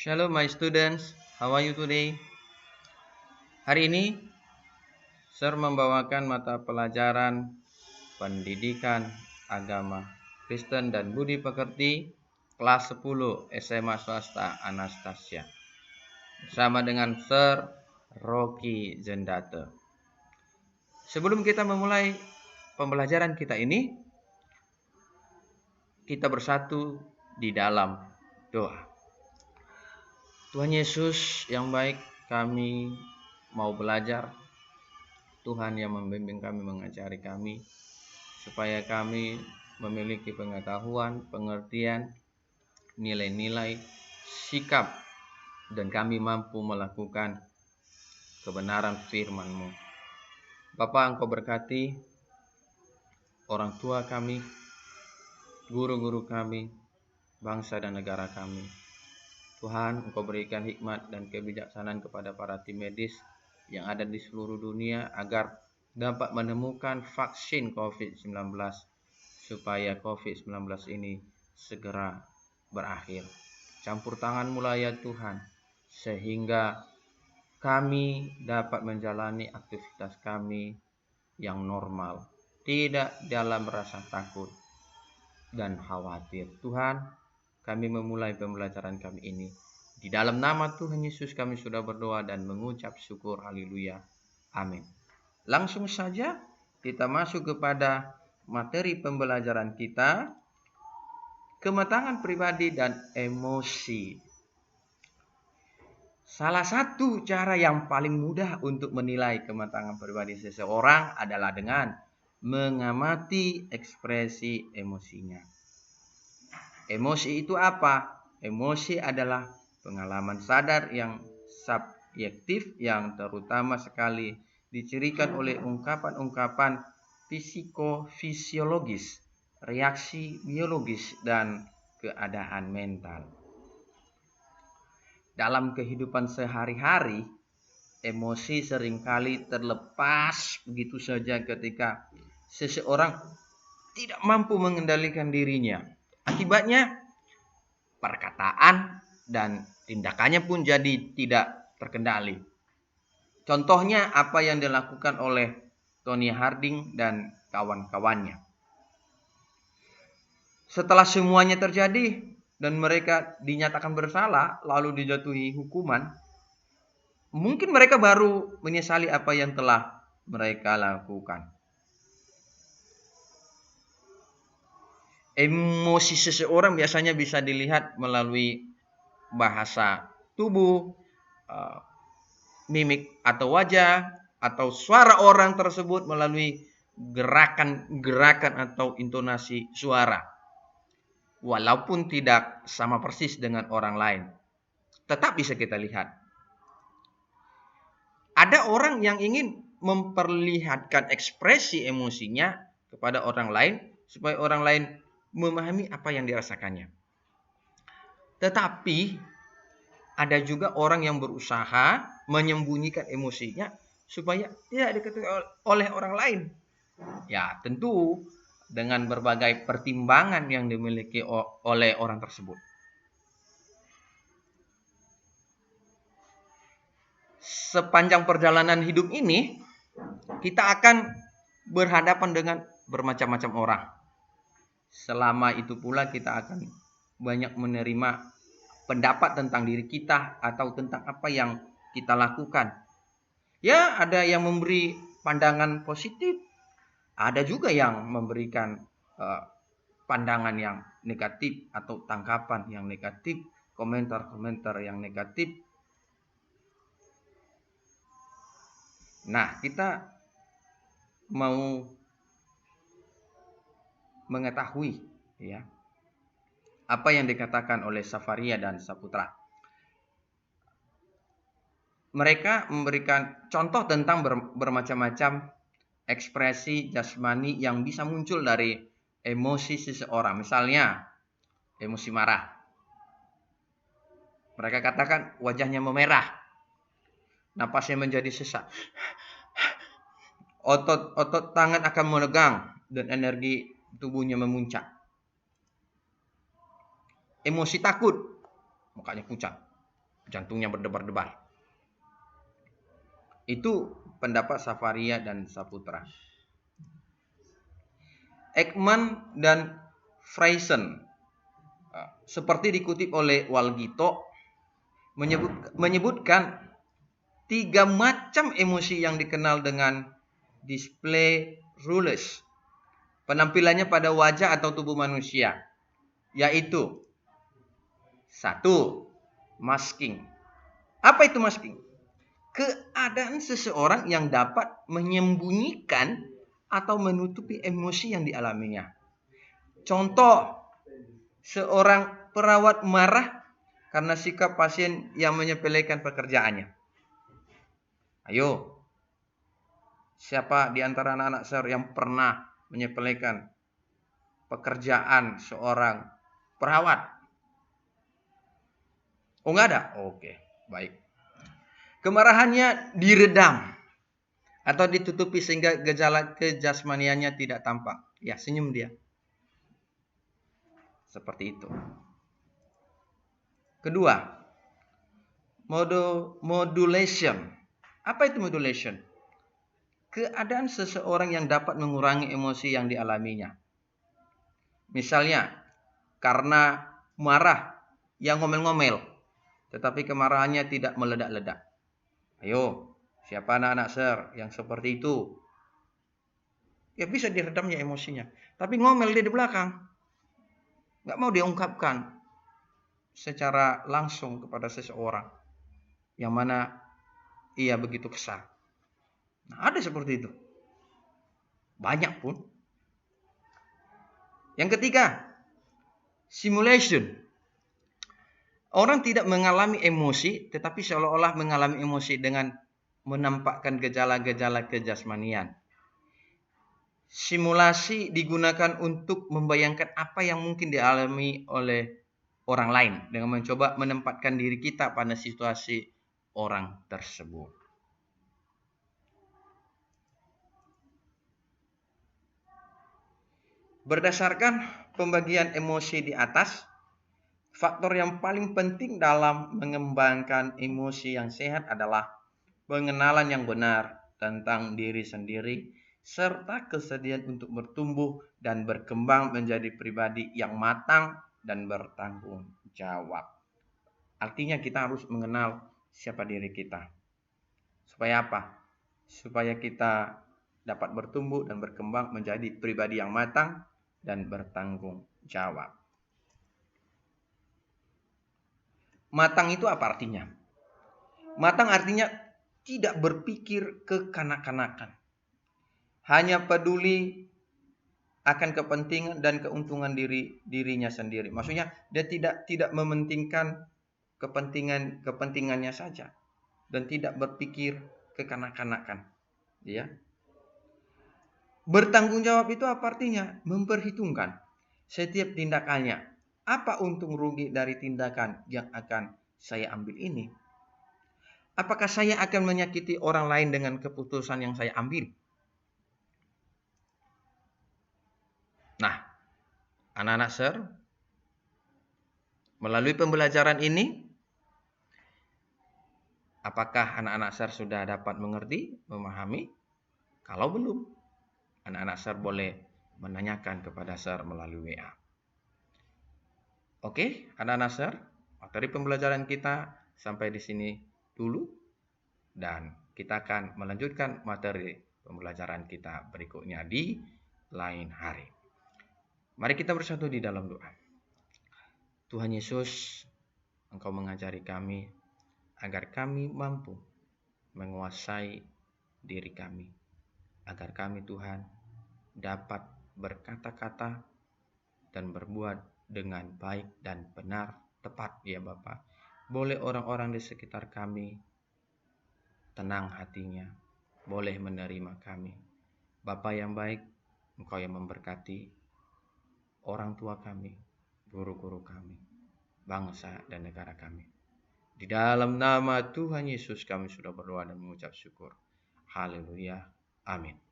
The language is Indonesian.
Shalom my students, how are you today? Hari ini Sir membawakan mata pelajaran Pendidikan Agama Kristen dan Budi Pekerti kelas 10 SMA Swasta Anastasia bersama dengan Sir Rocky Zendate. Sebelum kita memulai pembelajaran kita ini, kita bersatu di dalam doa. Tuhan Yesus yang baik, kami mau belajar. Tuhan yang membimbing kami, mengajari kami, supaya kami memiliki pengetahuan, pengertian, nilai-nilai, sikap, dan kami mampu melakukan kebenaran firman-Mu. Bapa, Engkau berkati orang tua kami, guru-guru kami, bangsa dan negara kami. Tuhan, Engkau berikan hikmat dan kebijaksanaan kepada para tim medis yang ada di seluruh dunia agar dapat menemukan vaksin COVID-19 supaya COVID-19 ini segera berakhir. Campur tangan-Mu lah ya Tuhan, sehingga kami dapat menjalani aktivitas kami yang normal, tidak dalam rasa takut dan khawatir. Tuhan, kami memulai pembelajaran kami ini. Di dalam nama Tuhan Yesus kami sudah berdoa dan mengucap syukur. Haleluya. Amin. Langsung saja kita masuk kepada materi pembelajaran kita. Kematangan pribadi dan emosi. Salah satu cara yang paling mudah untuk menilai kematangan pribadi seseorang adalah dengan mengamati ekspresi emosinya. Emosi itu apa? Emosi adalah pengalaman sadar yang subjektif yang terutama sekali dicirikan oleh ungkapan-ungkapan psikofisiologis, reaksi biologis, dan keadaan mental. Dalam kehidupan sehari-hari, emosi seringkali terlepas begitu saja ketika seseorang tidak mampu mengendalikan dirinya. Akibatnya, perkataan dan tindakannya pun jadi tidak terkendali. Contohnya apa yang dilakukan oleh Tony Harding dan kawan-kawannya. Setelah semuanya terjadi dan mereka dinyatakan bersalah lalu dijatuhi hukuman, mungkin mereka baru menyesali apa yang telah mereka lakukan. Emosi seseorang biasanya bisa dilihat melalui bahasa tubuh, mimik atau wajah, atau suara orang tersebut melalui gerakan-gerakan atau intonasi suara. Walaupun tidak sama persis dengan orang lain, tetap bisa kita lihat. Ada orang yang ingin memperlihatkan ekspresi emosinya kepada orang lain supaya orang lain memahami apa yang dirasakannya. Tetapi ada juga orang yang berusaha menyembunyikan emosinya supaya tidak diketahui oleh orang lain. Ya, tentu dengan berbagai pertimbangan yang dimiliki oleh orang tersebut. Sepanjang perjalanan hidup ini, kita akan berhadapan dengan bermacam-macam orang. Selama itu pula kita akan banyak menerima pendapat tentang diri kita atau tentang apa yang kita lakukan. Ya, ada yang memberi pandangan positif, ada juga yang memberikan pandangan yang negatif atau tanggapan yang negatif, komentar-komentar yang negatif. Nah, kita mau mengetahui ya apa yang dikatakan oleh Safaria dan Saputra. Mereka memberikan contoh tentang bermacam-macam ekspresi jasmani yang bisa muncul dari emosi seseorang. Misalnya, emosi marah. Mereka katakan wajahnya memerah, napasnya menjadi sesak, otot tangan akan menegang, dan energi tubuhnya memuncak. Emosi takut, mukanya pucat. jantungnya berdebar-debar. Itu pendapat Safaria dan Saputra. Ekman dan Friesen, seperti dikutip oleh Walgito, menyebutkan 3 macam emosi yang dikenal dengan display rules, penampilannya pada wajah atau tubuh manusia, yaitu 1. Masking. Apa itu masking? Keadaan seseorang yang dapat menyembunyikan atau menutupi emosi yang dialaminya. Contoh, seorang perawat marah karena sikap pasien yang menyepelekan pekerjaannya. Ayo, siapa di antara anak-anak SER yang pernah menyepelekan pekerjaan seorang perawat? Oh, nggak ada? Oke, baik. Kemarahannya diredam atau ditutupi sehingga gejala kejasmaniannya tidak tampak. Ya, senyum dia. Seperti itu. Kedua, modulation. Apa itu modulation? Keadaan seseorang yang dapat mengurangi emosi yang dialaminya. Misalnya, karena marah, yang ngomel-ngomel, tetapi kemarahannya tidak meledak-ledak. Ayo, siapa anak-anak SER yang seperti itu? Ya bisa diredamnya emosinya. Tapi ngomel dia di belakang. Nggak mau diungkapkan secara langsung kepada seseorang yang mana ia begitu kesal. Nah, ada seperti itu. Banyak pun. Yang ketiga, simulation. Orang tidak mengalami emosi, tetapi seolah-olah mengalami emosi dengan menampakkan gejala-gejala kejasmanian. Simulasi digunakan untuk membayangkan apa yang mungkin dialami oleh orang lain dengan mencoba menempatkan diri kita pada situasi orang tersebut. Berdasarkan pembagian emosi di atas, faktor yang paling penting dalam mengembangkan emosi yang sehat adalah pengenalan yang benar tentang diri sendiri, serta kesediaan untuk bertumbuh dan berkembang menjadi pribadi yang matang dan bertanggung jawab. Artinya kita harus mengenal siapa diri kita. Supaya apa? Supaya kita dapat bertumbuh dan berkembang menjadi pribadi yang matang dan bertanggung jawab. Matang itu apa artinya? Matang artinya tidak berpikir kekanak-kanakan. Hanya peduli akan kepentingan dan keuntungan dirinya sendiri. Maksudnya dia tidak mementingkan kepentingannya saja dan tidak berpikir kekanak-kanakan. Ya. Bertanggung jawab itu apa artinya? Memperhitungkan setiap tindakannya. Apa untung rugi dari tindakan yang akan saya ambil ini? Apakah saya akan menyakiti orang lain dengan keputusan yang saya ambil? Nah, anak-anak SER, melalui pembelajaran ini, apakah anak-anak SER sudah dapat mengerti, memahami? Kalau belum, anak-anak SER boleh menanyakan kepada SER melalui WA. Oke, anak-anak SER, materi pembelajaran kita sampai di sini dulu. Dan kita akan melanjutkan materi pembelajaran kita berikutnya di lain hari. Mari kita bersatu di dalam doa. Tuhan Yesus, Engkau mengajari kami agar kami mampu menguasai diri kami. Agar kami, Tuhan, dapat berkata-kata dan berbuat dengan baik dan benar, tepat ya Bapa. Boleh orang-orang di sekitar kami tenang hatinya, boleh menerima kami. Bapa yang baik, Engkau yang memberkati orang tua kami, guru-guru kami, bangsa dan negara kami. Di dalam nama Tuhan Yesus kami sudah berdoa dan mengucap syukur. Haleluya. Amin.